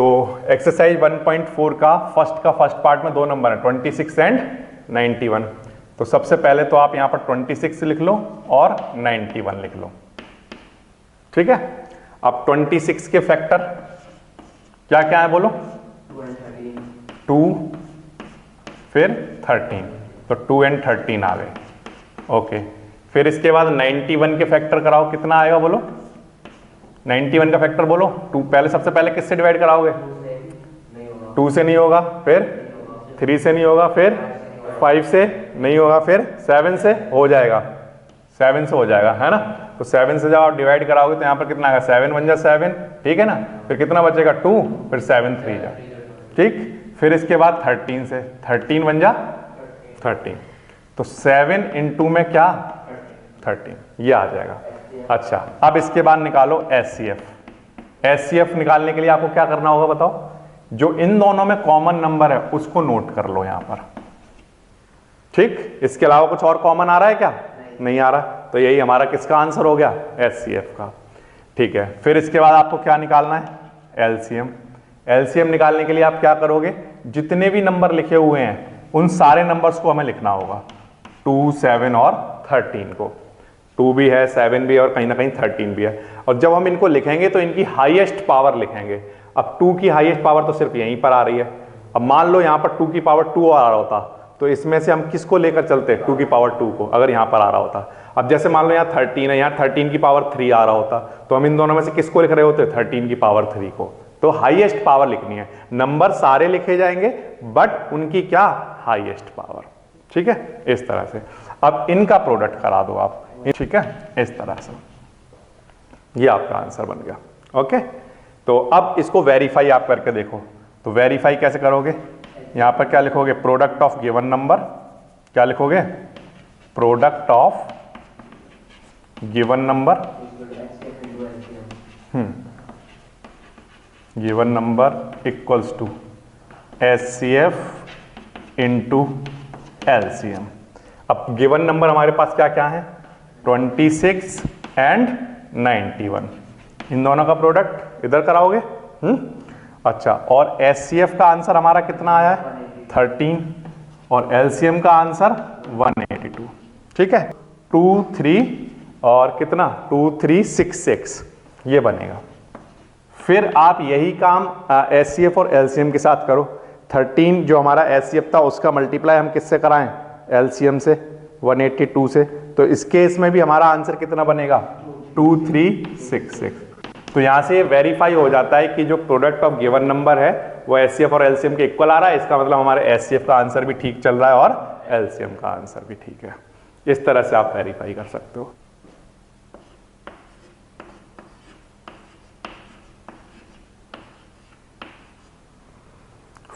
तो एक्सरसाइज 1.4 का first part में दो नंबर है 26 एंड 91। तो सबसे पहले तो आप यहां पर 26 लिख लो और 91 लिख लो, ठीक है। अब 26 के फैक्टर क्या क्या है बोलो? 2 फिर 13, तो 2 एंड 13 आ गए, ओके। फिर इसके बाद 91 के फैक्टर कराओ, कितना आएगा बोलो? 91 का फैक्टर बोलो। 2 पहले, सबसे पहले किससे डिवाइड कराओगे? 2 से नहीं होगा, फिर 3 से नहीं होगा, फिर 5 से नहीं होगा, फिर 7 से हो जाएगा, 7 से हो जाएगा, है ना। तो 7 से जब आप डिवाइड कराओगे तो यहाँ पर कितना आएगा? 7 1 जा 7, ठीक है ना। फिर कितना बचेगा? 2, फिर 7 3 जा, ठीक। फिर इसके बाद 13 से, 13 1 जा 13, तो 7 × में क्या? 13, ये आ जाएगा। अच्छा, अब इसके बाद निकालो HCF। HCF निकालने के लिए आपको क्या करना होगा बताओ? जो इन दोनों में कॉमन नंबर है उसको नोट कर लो यहां पर, ठीक। इसके अलावा कुछ और कॉमन आ रहा है क्या? नहीं आ रहा, तो यही हमारा किसका आंसर हो गया? HCF का, ठीक है। फिर इसके बाद आपको क्या निकालना है? LCM। LCM निकालने के लिए आप क्या करोगे? जितने भी नंबर लिखे हुए हैं उन सारे नंबर्स को हमें लिखना होगा, 2 7 और 13 को। 2 भी है, 7 भी है और कहीं ना कहीं 13 भी है। और जब हम इनको लिखेंगे तो इनकी हाईएस्ट पावर लिखेंगे। अब 2 की हाईएस्ट पावर तो सिर्फ यहीं पर आ रही है। अब मान लो यहाँ पर 2 की पावर 2 आ रहा होता, तो इसमें से हम किसको लेकर चलते? 2 की पावर 2 को, अगर यहाँ पर आ रहा होता। अब जैसे मान लो यहाँ 13 है, यहाँ 13 की पावर 3 आ रहा होता, तो हम इन दोनों में से किसको लिख रहे होते? 13 की पावर 3 को। तो हाईएस्ट पावर लिखनी है। नंबर सारे लिखे जाएंगे बट उनकी क्या? हाईएस्ट पावर, ठीक है, इस तरह से। अब इनका प्रोडक्ट करा दो आप, ठीक है, इस तरह से। ये आपका आंसर बन गया, ओके। तो अब इसको वेरीफाई आप करके देखो। तो वेरीफाई कैसे करोगे? यहां पर क्या लिखोगे? Product of given number. क्या लिखोगे? Product of given number, given number equals to HCF into LCM। अब गिवन नंबर हमारे पास क्या क्या है? 26 एंड 91। इन दोनों का प्रोडक्ट इधर कराओगे, अच्छा। और HCF का आंसर हमारा कितना आया है? 13, और LCM का आंसर 182, ठीक है। 2 3 और कितना? 2 3 6 6, ये बनेगा। फिर आप यही काम HCF और LCM के साथ करो। 13 जो हमारा HCF था उसका मल्टीप्लाई हम किससे कराएं? LCM से, 182 से। तो इस केस में भी हमारा आंसर कितना बनेगा? 2 3 6 6। तो यहां से वेरीफाई हो जाता है कि जो प्रोडक्ट ऑफ गिवन नंबर है वो HCF और LCM के इक्वल आ रहा है। इसका मतलब हमारे HCF का आंसर भी ठीक चल रहा है और LCM का आंसर भी ठीक है। इस तरह से आप वेरीफाई कर सकते हो।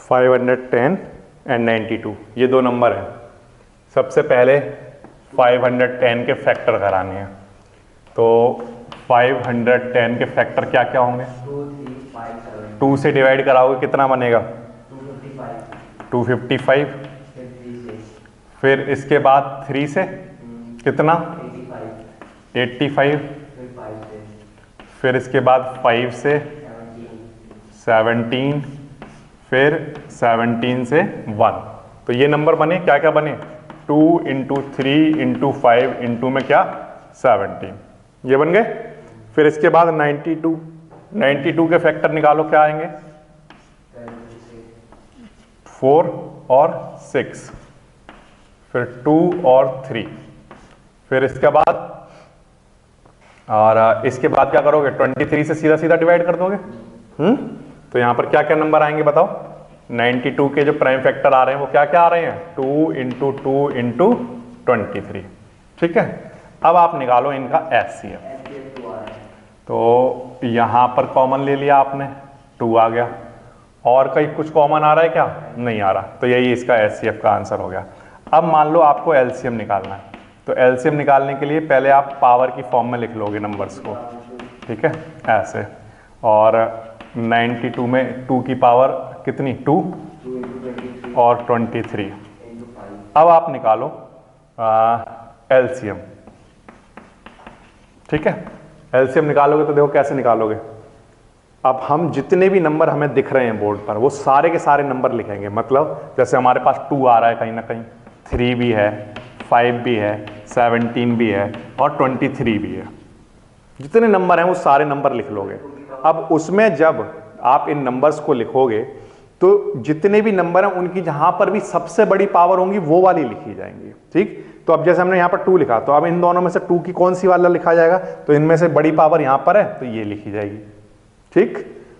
$510 एंड 92, ये दो नंबर हैं। सबसे पहले 510 के फैक्टर कराने हैं। तो 510 के फैक्टर क्या क्या होंगे? 2 से डिवाइड कराओगे कितना बनेगा? 255। फिर इसके बाद 3 से कितना? 85। फिर इसके बाद 5 से 17, फिर 17 से 1। तो ये नंबर बने, क्या क्या बने? 2 × 3 × 5 × में क्या? 17, ये बन गए। फिर इसके बाद 92 के फैक्टर निकालो, क्या आएंगे? 4 और 6, फिर 2 और 3। फिर इसके बाद, और इसके बाद क्या करोगे? 23 से सीधा सीधा डिवाइड कर दोगे। तो यहां पर क्या क्या नंबर आएंगे बताओ? 92 के जो प्राइम फैक्टर आ रहे हैं वो क्या क्या आ रहे हैं? 2 × 2 × 23, ठीक है। अब आप निकालो इनका HCF। तो यहां पर कॉमन ले लिया आपने, 2 आ गया। और कहीं कुछ कॉमन आ रहा है क्या? नहीं आ रहा, तो यही इसका HCF का आंसर हो गया। अब मान लो आपको LCM निकालना है, तो LCM निकालने के लिए पहले आप पावर की फॉर्म में लिख लोगे नंबर्स को, ठीक है, ऐसे। और 92 में 2 की पावर कितनी? 2 और 23। अब आप निकालो LCM, ठीक है। LCM निकालोगे तो देखो कैसे निकालोगे। अब हम जितने भी नंबर हमें दिख रहे हैं बोर्ड पर वो सारे के सारे नंबर लिखेंगे। मतलब जैसे हमारे पास 2 आ रहा है कहीं ना कहीं, 3 भी है, 5 भी है, 17 भी है और 23 भी है। जितने नंबर हैं वो सारे नंबर लिख लोगे। अब उसमें जब आप इन नंबर्स को लिखोगे तो जितने भी नंबर हैं उनकी जहां पर भी सबसे बड़ी पावर होंगी वो वाली लिखी जाएंगी। ठीक, तो अब जैसे हमने यहाँ पर 2 लिखा, तो अब इन दोनों में से 2 की कौन सी वाला लिखा जाएगा, तो इनमें से बड़ी पावर यहाँ पर है तो ये लिखी जाएगी। ठीक,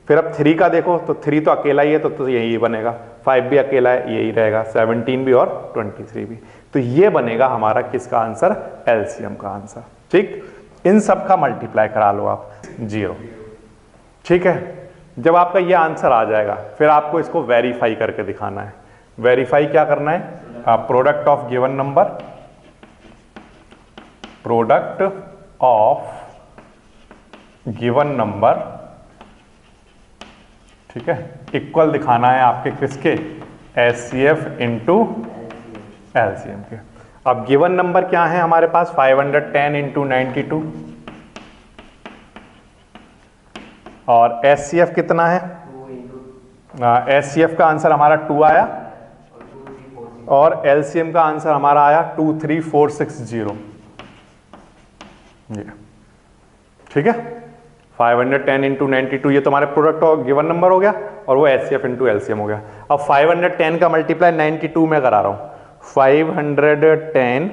फिर अब 3 का देखो तो 3 तो अकेला ही है तो यही बनेगा, 5 भी अकेला है यही रहेगा, 17 भी और 23 भी। तो ये बनेगा हमारा किसका आंसर, एलसीएम का आंसर। ठीक, इन सब का मल्टीप्लाई करा लो आप 0। ठीक है, जब आपका ये आंसर आ जाएगा फिर आपको इसको वेरीफाई करके दिखाना है। वेरीफाई क्या करना है, product of given number, product of given number, ठीक है, इक्वल दिखाना है आपके किसके, एचसीएफ इंटू एलसीएम के। अब गिवन नंबर क्या है हमारे पास, 510 इंटू 92 और एचसीएफ कितना है, एचसीएफ का आंसर हमारा 2 आया और एलसीएम का आंसर हमारा आया 23460। ये ठीक है, 510 इंटू 92 ये तुम्हारे प्रोडक्ट और गिवन नंबर हो गया और वो एचसीएफ इंटू एलसीएम हो गया। अब 510 का मल्टीप्लाई 92 में करा रहा हूं, 510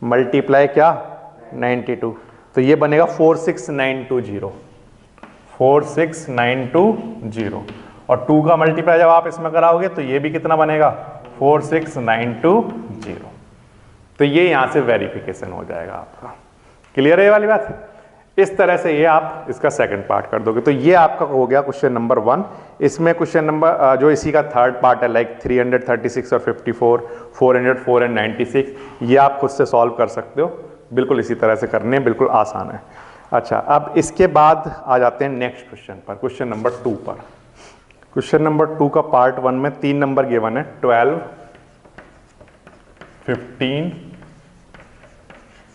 मल्टीप्लाई क्या 92, तो ये बनेगा 46920, 46920 और 2 का मल्टीप्लाई जब आप इसमें कराओगे तो ये भी कितना बनेगा 46920। तो ये यहां से वेरिफिकेशन हो जाएगा आपका। क्लियर है ये वाली बात। इस तरह से ये आप इसका सेकंड पार्ट कर दोगे तो ये आपका हो गया क्वेश्चन नंबर 1। इसमें क्वेश्चन नंबर जो इसी का थर्ड पार्ट है लाइक 336 और 54, 404 एंड 96, ये आप खुद से सॉल्व कर सकते हो, बिल्कुल इसी तरह से करने हैं, बिल्कुल आसान है। अच्छा, अब इसके बाद आ जाते हैं नेक्स्ट क्वेश्चन पर, क्वेश्चन नंबर 2 पर। क्वेश्चन नंबर 2 का पार्ट 1 में 3 नंबर गिवन है, 12, 15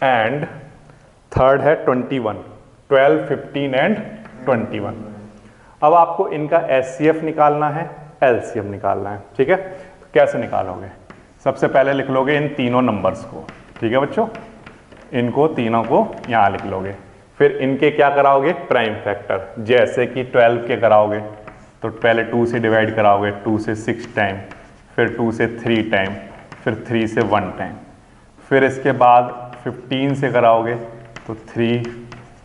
एंड थर्ड है 21, 12, 15 एंड 21। अब आपको इनका एचसीएफ निकालना है, एलसीएम निकालना है। ठीक है, तो कैसे निकालोगे, सबसे पहले लिख लोगे इन तीनों नंबर्स को। ठीक है बच्चों, इनको तीनों को यहां लिख लोगे, फिर इनके क्या कराओगे प्राइम फैक्टर, जैसे कि 12 के कराओगे तो पहले 2 से डिवाइड कराओगे, 2 से 6 टाइम, फिर 2 से 3 टाइम, फिर 3 से 1 टाइम, फिर इसके बाद 15 से कराओगे तो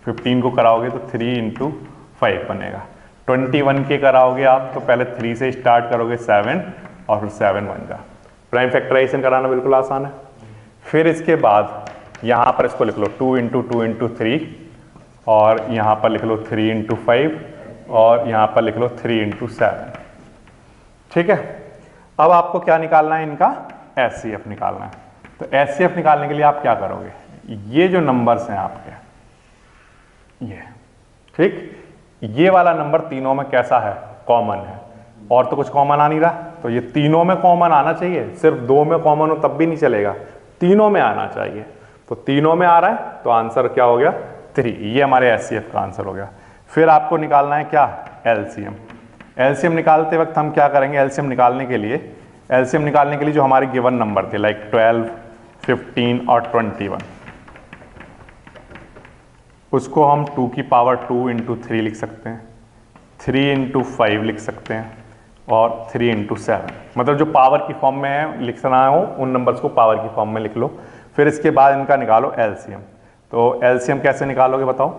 15 को कराओगे तो 3 इंटू 5 बनेगा। 21 के कराओगे आप तो पहले 3 से स्टार्ट करोगे 7 और फिर 7 बन जा। प्राइम फैक्टराइजेशन कराना बिल्कुल आसान है। फिर इसके बाद यहाँ पर इसको लिख लो 2 इंटू 2 इंटू 3 और यहाँ पर लिख लो 3 इंटू 5 और यहाँ पर लिख लो 3 इंटू 7। ठीक है, अब आपको क्या निकालना है, इनका एचसीएफ निकालना है। तो एचसीएफ निकालने के लिए आप क्या करोगे, ये जो नंबर्स हैं आपके, ये ठीक, ये वाला नंबर तीनों में कैसा है, कॉमन है, और तो कुछ कॉमन आ नहीं रहा, तो ये तीनों में कॉमन आना चाहिए। सिर्फ 2 में कॉमन हो तब भी नहीं चलेगा, तीनों में आना चाहिए। तो तीनों में आ रहा है तो आंसर क्या हो गया 3, ये हमारे एचसीएफ का आंसर हो गया। फिर आपको निकालना है क्या, एलसीएम। एलसीएम निकालते वक्त हम क्या करेंगे, एलसीएम निकालने के लिए जो हमारे गिवन नंबर थे लाइक 12, 15 और 21, उसको हम 2 की पावर 2 इंटू 3 लिख सकते हैं, 3 इंटू 5 लिख सकते हैं और 3 इंटू 7, मतलब जो पावर की फॉर्म में है लिखना हो उन नंबर्स को पावर की फॉर्म में लिख लो। फिर इसके बाद इनका निकालो एलसीएम। तो एलसीएम कैसे निकालोगे बताओ,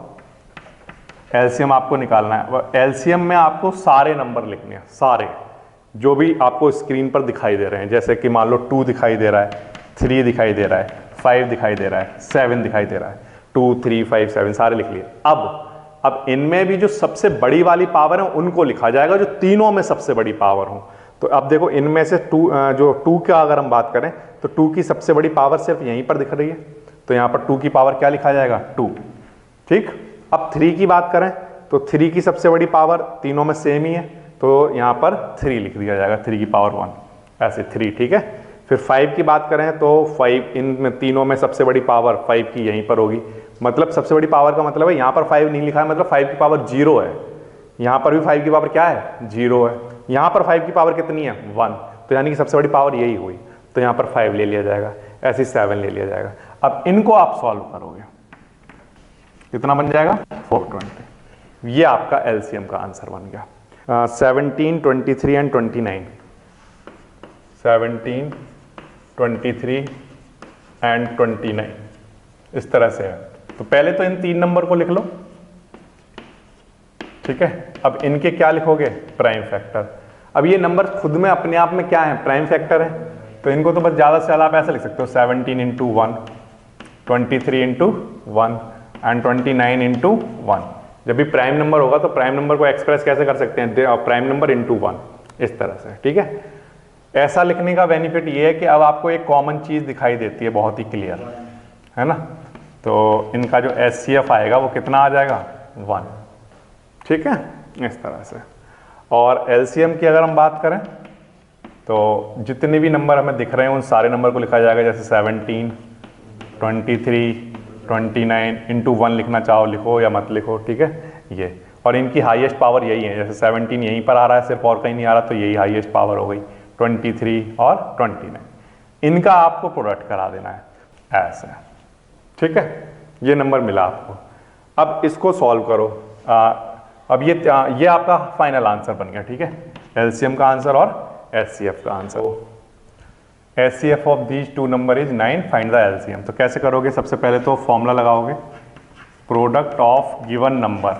एलसीएम आपको निकालना है, एलसीएम में आपको सारे नंबर लिखने हैं, सारे जो भी आपको स्क्रीन पर दिखाई दे रहे हैं, जैसे कि मान लो 2 दिखाई दे रहा है, 3 दिखाई दे रहा है, 5 दिखाई दे रहा है, 7 दिखाई दे रहा है, 2, 3, 5, 7 सारे लिख लिए। अब इनमें भी जो सबसे बड़ी वाली पावर है उनको लिखा जाएगा, जो तीनों में सबसे बड़ी पावर हो। तो अब देखो इनमें से 2 का अगर हम बात करें तो 2 की सबसे बड़ी पावर सिर्फ यहीं पर दिख रही है, तो यहाँ पर 2 की पावर क्या लिखा जाएगा 2। ठीक, अब 3 की बात करें तो 3 की सबसे बड़ी पावर तीनों में सेम ही है, तो यहाँ पर 3 लिख दिया जाएगा, 3 की पावर 1, ऐसे 3। ठीक है, फिर 5 की बात करें तो 5 इन तीनों में सबसे बड़ी पावर 5 की यहीं पर होगी, मतलब सबसे बड़ी पावर का मतलब है यहाँ पर 5 नहीं लिखा है, मतलब 5 की पावर 0 है, यहाँ पर भी 5 की पावर क्या है 0 है, यहाँ पर 5 की पावर कितनी है 1, तो यानी कि सबसे बड़ी पावर यही हुई, तो यहाँ पर 5 ले लिया जाएगा, ऐसे 7 ले लिया जाएगा। अब इनको आप सॉल्व करोगे, कितना बन जाएगा 420। ये आपका एलसीएम का आंसर बन गया। 17, 23 एंड 29, 17, 23 एंड 29 इस तरह से है। तो पहले तो इन 3 नंबर को लिख लो, ठीक है। अब इनके क्या लिखोगे प्राइम फैक्टर। अब ये नंबर खुद में अपने आप में क्या है प्राइम फैक्टर है, तो इनको तो बस ज़्यादा से ज़्यादा आप ऐसे लिख सकते हो 17 इंटू 1, 23 इंटू 1 एंड 29 इंटू 1। जब भी प्राइम नंबर होगा तो प्राइम नंबर को एक्सप्रेस कैसे कर सकते हैं, प्राइम नंबर इंटू 1 इस तरह से, ठीक है। ऐसा लिखने का बेनिफिट ये है कि अब आपको एक कॉमन चीज़ दिखाई देती है बहुत ही क्लियर, है ना। तो इनका जो एचसीएफ आएगा वो कितना आ जाएगा 1, ठीक है, इस तरह से। और एलसीएम की अगर हम बात करें तो जितने भी नंबर हमें दिख रहे हैं उन सारे नंबर को लिखा जाएगा, जैसे 17, 23, 29 इंटू 1 लिखना चाहो लिखो या मत लिखो, ठीक है ये। और इनकी हाईएस्ट पावर यही है, जैसे 17 यहीं पर आ रहा है सिर्फ और कहीं नहीं आ रहा, तो यही हाईएस्ट पावर हो गई 23 और 29। इनका आपको प्रोडक्ट करा देना है ऐसे, ठीक है। ये नंबर मिला आपको, अब इसको सॉल्व करो। अब ये आपका फाइनल आंसर बन गया, ठीक है, एलसीएम का आंसर और एचसीएफ का answer. HCF of these 2 number is 9, find the LCM. तो कैसे करोगे, सबसे पहले तो फॉर्मूला लगाओगे, प्रोडक्ट ऑफ गिवन नंबर।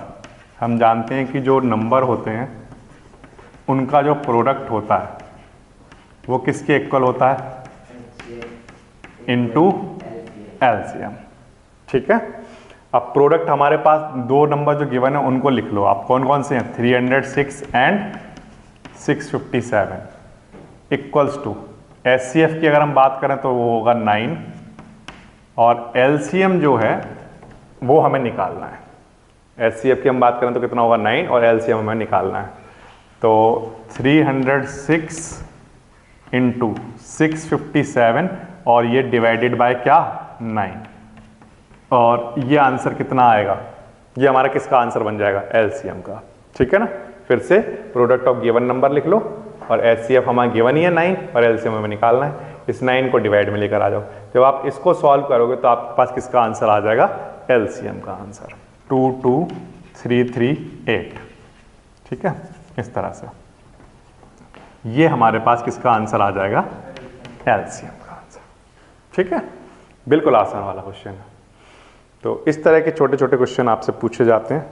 हम जानते हैं कि जो नंबर होते हैं उनका जो प्रोडक्ट होता है वो किसके इक्वल होता है, इनटू एलसीएम, ठीक है। अब प्रोडक्ट हमारे पास 2 नंबर जो गिवन है उनको लिख लो आप, कौन कौन से हैं, 306 एंड 657 इक्वल्स टू एचसीएफ की अगर हम बात करें तो वो होगा 9 और एलसीएम जो है वो हमें निकालना है। एचसीएफ की हम बात करें तो कितना होगा 9 और एलसीएम हमें निकालना है। तो 306 इंटू 657 और ये डिवाइडेड बाय क्या 9, और ये आंसर कितना आएगा, ये हमारा किसका आंसर बन जाएगा एलसीएम का, ठीक है ना। फिर से प्रोडक्ट ऑफ गिवन नंबर लिख लो और एचसीएफ हमारा गिवन ही है 9 और एलसीएम हमें निकालना है। इस 9 को डिवाइड में लेकर आ जाओ। जब आप इसको सॉल्व करोगे तो आपके पास किसका आंसर आ जाएगा, एलसीएम का आंसर 22338, ठीक है, इस तरह से। ये हमारे पास किसका आंसर आ जाएगा, एलसीएम का आंसर, ठीक है। बिल्कुल आसान वाला क्वेश्चन है। तो इस तरह के छोटे छोटे क्वेश्चन आपसे पूछे जाते हैं।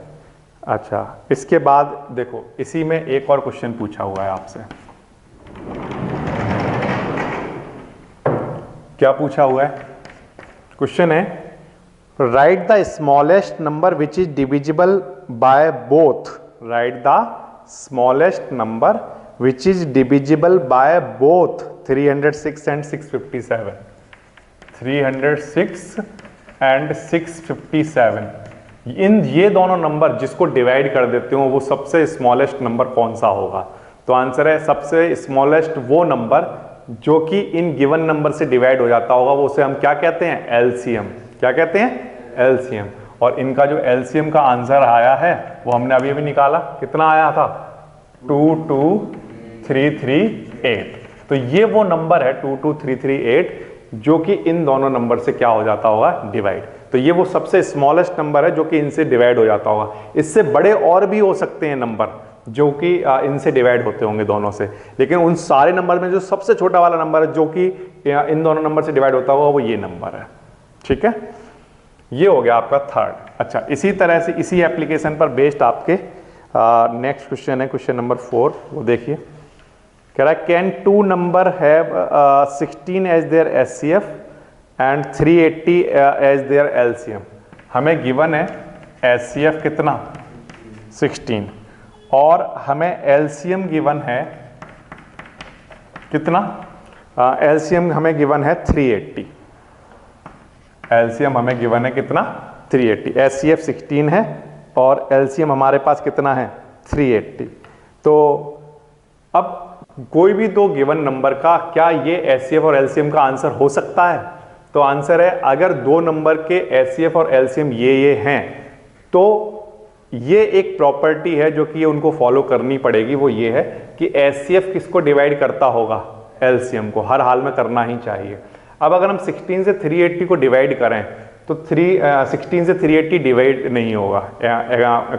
अच्छा, इसके बाद देखो इसी में एक और क्वेश्चन पूछा हुआ है आपसे। क्या पूछा हुआ है, क्वेश्चन है right the smallest number which is divisible by both. Right the smallest number which is divisible by both 306 and 657। 306 and 657, इन ये दोनों नंबर जिसको डिवाइड कर देते हो वो सबसे स्मॉलेस्ट नंबर कौन सा होगा। तो आंसर है सबसे स्मॉलेस्ट वो नंबर जो कि इन गिवन नंबर से डिवाइड हो जाता होगा, वो उसे हम क्या कहते हैं, एलसीएम। क्या कहते हैं, एलसीएम। और इनका जो एलसीएम का आंसर आया है वो हमने अभी निकाला, कितना आया था 22338। तो ये वो नंबर है 22338 जो कि इन दोनों नंबर से क्या हो जाता होगा, डिवाइड। तो ये वो सबसे स्मॉलेस्ट नंबर है जो कि इनसे डिवाइड हो जाता होगा। इससे बड़े और भी हो सकते हैं नंबर जो कि इनसे डिवाइड होते होंगे दोनों से, लेकिन उन सारे नंबर में जो सबसे छोटा वाला नंबर है जो कि इन दोनों नंबर से डिवाइड होता होगा वो ये नंबर है, ठीक है। ये हो गया आपका थर्ड। अच्छा, इसी तरह से इसी एप्लीकेशन पर बेस्ड आपके नेक्स्ट क्वेश्चन है, क्वेश्चन नंबर 4, वो देखिए। कह रहा है can 2 number have 16 as their HCF and 380 as their LCM. हमें गिवन है एचसीएफ कितना 16 और हमें एलसीएम गिवन है कितना, एलसीएम हमें गिवन है 380। एलसीएम हमें गिवन है कितना 380। एचसीएफ 16 है और एलसीएम हमारे पास कितना है 380। तो अब कोई भी दो गिवन नंबर का क्या ये एचसीएफ और एलसीएम का आंसर हो सकता है। तो आंसर है अगर दो नंबर के एचसीएफ और एलसीएम ये हैं तो ये एक प्रॉपर्टी है जो कि उनको फॉलो करनी पड़ेगी, वो ये है कि एचसीएफ किसको डिवाइड करता होगा, एलसीएम को, हर हाल में करना ही चाहिए। अब अगर हम 16 से 380 को डिवाइड करें तो 16 से 380 डिवाइड नहीं होगा,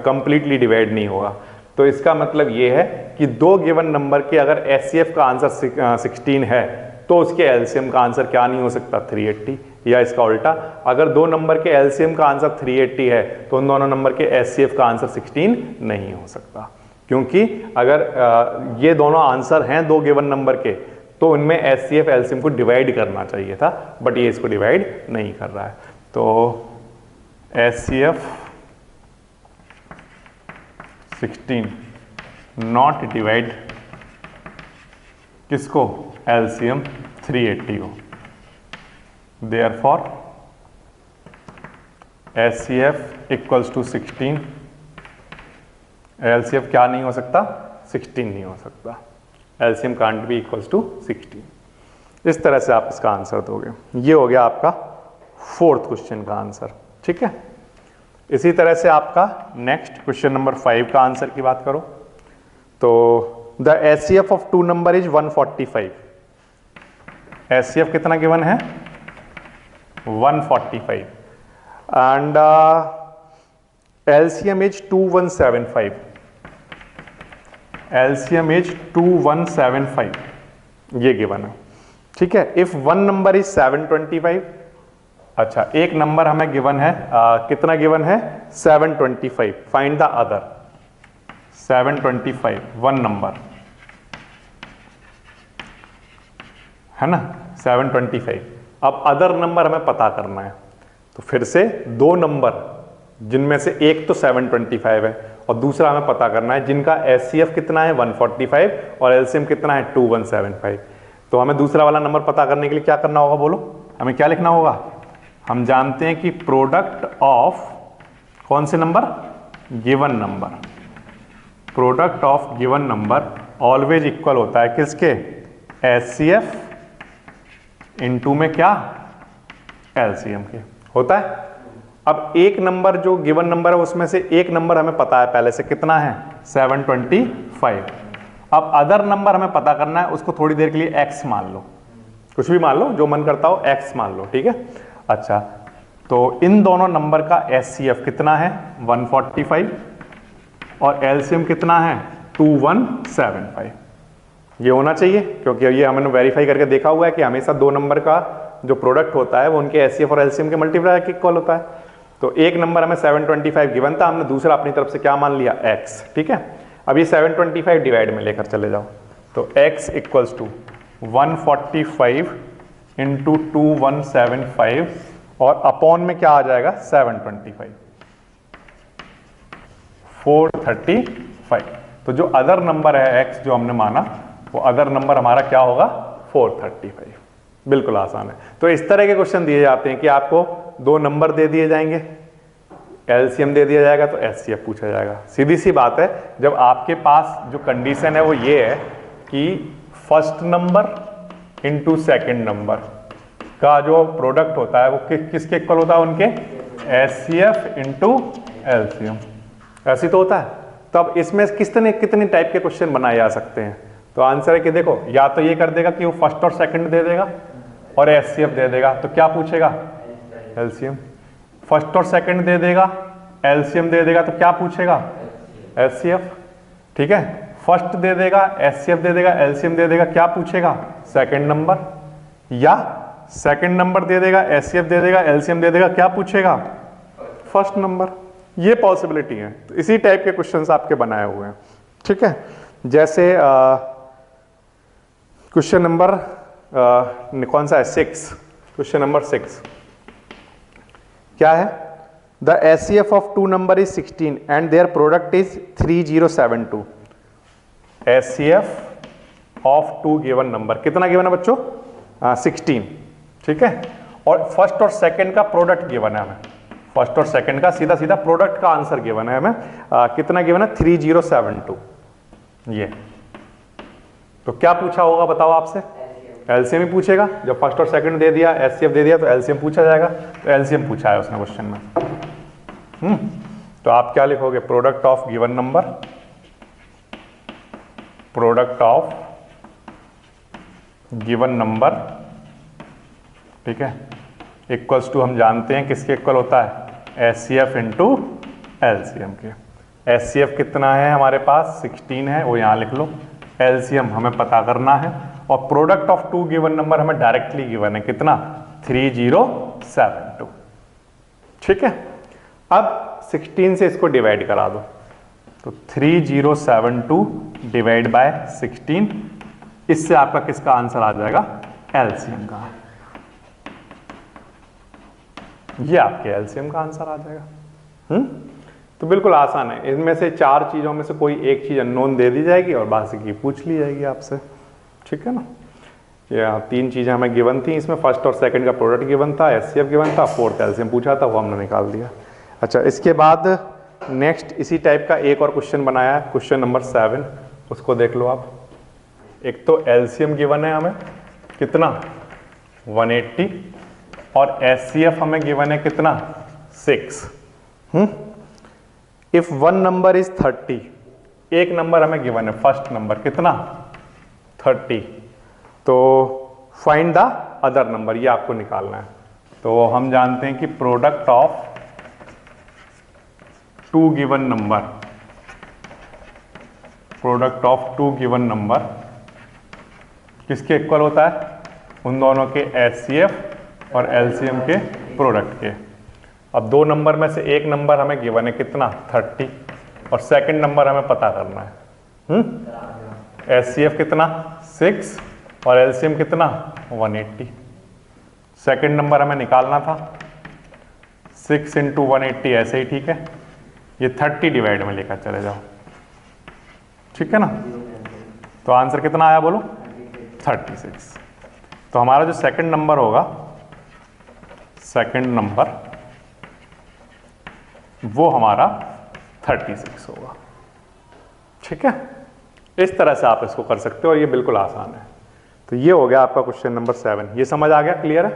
कंप्लीटली डिवाइड नहीं होगा। तो इसका मतलब ये है कि दो गिवन नंबर के अगर एचसीएफ का आंसर 16 है तो उसके एलसीएम का आंसर क्या नहीं हो सकता, 380, या इसका उल्टा अगर दो नंबर के एलसीएम का आंसर 380 है तो उन दोनों नंबर के एचसीएफ का आंसर 16 नहीं हो सकता, क्योंकि अगर ये दोनों आंसर हैं दो गिवन नंबर के तो उनमें एचसीएफ एलसीएम को डिवाइड करना चाहिए था, बट ये इसको डिवाइड नहीं कर रहा है। तो एचसीएफ 16 नॉट डिवाइड किसको, एलसीएम 380 को। Therefore HCF equals to 16, LCF क्या नहीं हो सकता, 16 नहीं हो सकता, LCM can't be equals to 16। इस तरह से आप इसका आंसर दोगे। ये हो गया आपका फोर्थ क्वेश्चन का आंसर, ठीक है। इसी तरह से आपका नेक्स्ट क्वेश्चन नंबर 5 का आंसर की बात करो तो the HCF of two number is 145। HCF कितना गिवन है, 145 and LCM is 2175, LCM is 2175, ये गिवन है, ठीक है। इफ वन नंबर इज 725, अच्छा एक नंबर हमें गिवन है, कितना गिवन है, 725, find the other. 725 one number है ना, 725। अब अदर नंबर हमें पता करना है, तो फिर से दो नंबर जिनमें से एक तो 725 है और दूसरा हमें पता करना है जिनका एचसीएफ कितना है 145 और एलसीएम कितना है 2175। तो हमें दूसरा वाला नंबर पता करने के लिए क्या करना होगा, बोलो हमें क्या लिखना होगा। हम जानते हैं कि प्रोडक्ट ऑफ कौन से number, given number, product of given number always equal होता है किसके, एचसीएफ इनटू में क्या, एलसीएम के होता है। अब एक नंबर जो गिवन नंबर है उसमें से एक नंबर हमें पता है पहले से, कितना है 725। अब अदर नंबर हमें पता करना है, उसको थोड़ी देर के लिए एक्स मान लो, कुछ भी मान लो जो मन करता हो, एक्स मान लो, ठीक है। अच्छा तो इन दोनों नंबर का एचसीएफ कितना है 145 और एलसीएम कितना है 2175। ये होना चाहिए क्योंकि ये हमने वेरीफाई करके देखा हुआ है कि हमेशा दो नंबर का जो प्रोडक्ट होता है वो उनके एचसीएफ और एलसीएम के मल्टीप्लाई के इक्वल होता है। तो एक नंबर हमें 725 गिवन था, हमने दूसरा अपनी तरफ से क्या मान लिया, x, ठीक है। अब ये 725 डिवाइड में लेकर चले जाओ, तो x इक्वल्स टू 145 इंटू 2175 और अपॉन में क्या आ जाएगा 725, 435। तो जो अदर नंबर है x जो हमने माना वो अदर नंबर हमारा क्या होगा 435। बिल्कुल आसान है। तो इस तरह के क्वेश्चन दिए जाते हैं कि आपको दो नंबर दे दिए जाएंगे, एलसीएम दे दिया जाएगा तो एचसीएफ पूछा जाएगा। सीधी सी बात है, जब आपके पास जो कंडीशन है वो ये है कि first number into second number का जो प्रोडक्ट होता है वो किसके इक्वल होता है, उनके एचसीएफ इंटू एलसीएम, ऐसी तो होता है। तो अब इसमें कितने टाइप के क्वेश्चन बनाए जा सकते हैं। तो आंसर है कि देखो या तो ये कर देगा कि वो फर्स्ट और सेकंड दे देगा और एचसीएफ दे देगा, तो क्या पूछेगा एलसीएम। फर्स्ट और सेकंड दे देगा, एलसीएम दे देगा, तो क्या पूछेगा एचसीएफ, ठीक है। फर्स्ट दे देगा, एचसीएफ दे देगा, एलसीएम दे देगा, क्या पूछेगा सेकंड नंबर, या सेकंड नंबर दे देगा, एचसीएफ दे देगा, एलसीएम दे देगा, क्या पूछेगा फर्स्ट नंबर। ये पॉसिबिलिटी है। तो इसी टाइप के क्वेश्चंस आपके बनाए हुए हैं, ठीक है। जैसे क्वेश्चन नंबर कौन सा है 6, क्वेश्चन नंबर 6 क्या है, the HCF of two number is 16 and their product is 3072। HCF of two given number कितना गिवन है बच्चों 16, ठीक है। और फर्स्ट और सेकंड का प्रोडक्ट गिवन है हमें, फर्स्ट और सेकंड का सीधा सीधा प्रोडक्ट का आंसर गिवन है हमें, कितना गिवन है 3072। ये तो क्या पूछा होगा बताओ आपसे, एलसीएम ही पूछेगा। जब फर्स्ट और सेकंड दे दिया, एचसीएफ दे दिया, तो एलसीएम पूछा जाएगा। तो एलसीएम पूछा है उसने क्वेश्चन में। तो आप क्या लिखोगे, product of given number, product of given number, ठीक है, इक्वल्स टू हम जानते हैं किसके इक्वल होता है, HCF इंटू LCM के। HCF कितना है हमारे पास, 16 है, वो यहाँ लिख लो। LCM हमें पता करना है और product of two given number हमें डायरेक्टली गिवन है, कितना, 3072। ठीक है, अब 16 से इसको डिवाइड करा दो, तो 3072 डिवाइड बाय 16, इससे आपका किसका आंसर आ जाएगा, LCM का। ये आपके LCM का आंसर आ जाएगा। तो बिल्कुल आसान है। इनमें से 4 चीजों में से कोई एक चीज अननोन दे दी जाएगी और बाकी की पूछ ली जाएगी आपसे, ठीक है ना। ये 3 चीजें हमें गिवन थी, इसमें फर्स्ट और सेकंड का प्रोडक्ट गिवन था, HCF गिवन था, फोर्थ LCM पूछा था, वो हमने निकाल दिया। अच्छा, इसके बाद नेक्स्ट इसी टाइप का एक और क्वेश्चन बनाया है, क्वेश्चन नंबर 7, उसको देख लो आप। एक तो LCM गिवन है हमें कितना, 180, और HCF हमें गिवन है कितना, 6। इफ वन नंबर इज 30, एक नंबर हमें गिवन है, फर्स्ट नंबर कितना, 30, तो फाइंड द अदर नंबर, ये आपको निकालना है। तो हम जानते हैं कि product of two given number, product of two given number किसके इक्वल होता है, उन दोनों के HCF और LCM के प्रोडक्ट के। अब 2 नंबर में से एक नंबर हमें गिवन है कितना, 30, और सेकंड नंबर हमें पता करना है। HCF कितना, 6, और LCM कितना, 180। सेकंड नंबर हमें निकालना था, 6 इंटू 180, ऐसे ही ठीक है। ये 30 डिवाइड में लेकर चले जाओ, ठीक है ना। तो आंसर कितना आया बोलो, 36। तो हमारा जो सेकंड नंबर होगा, सेकंड नंबर वो हमारा 36 होगा, ठीक है। इस तरह से आप इसको कर सकते हो और ये बिल्कुल आसान है। तो ये हो गया आपका क्वेश्चन नंबर 7। ये समझ आ गया, क्लियर है।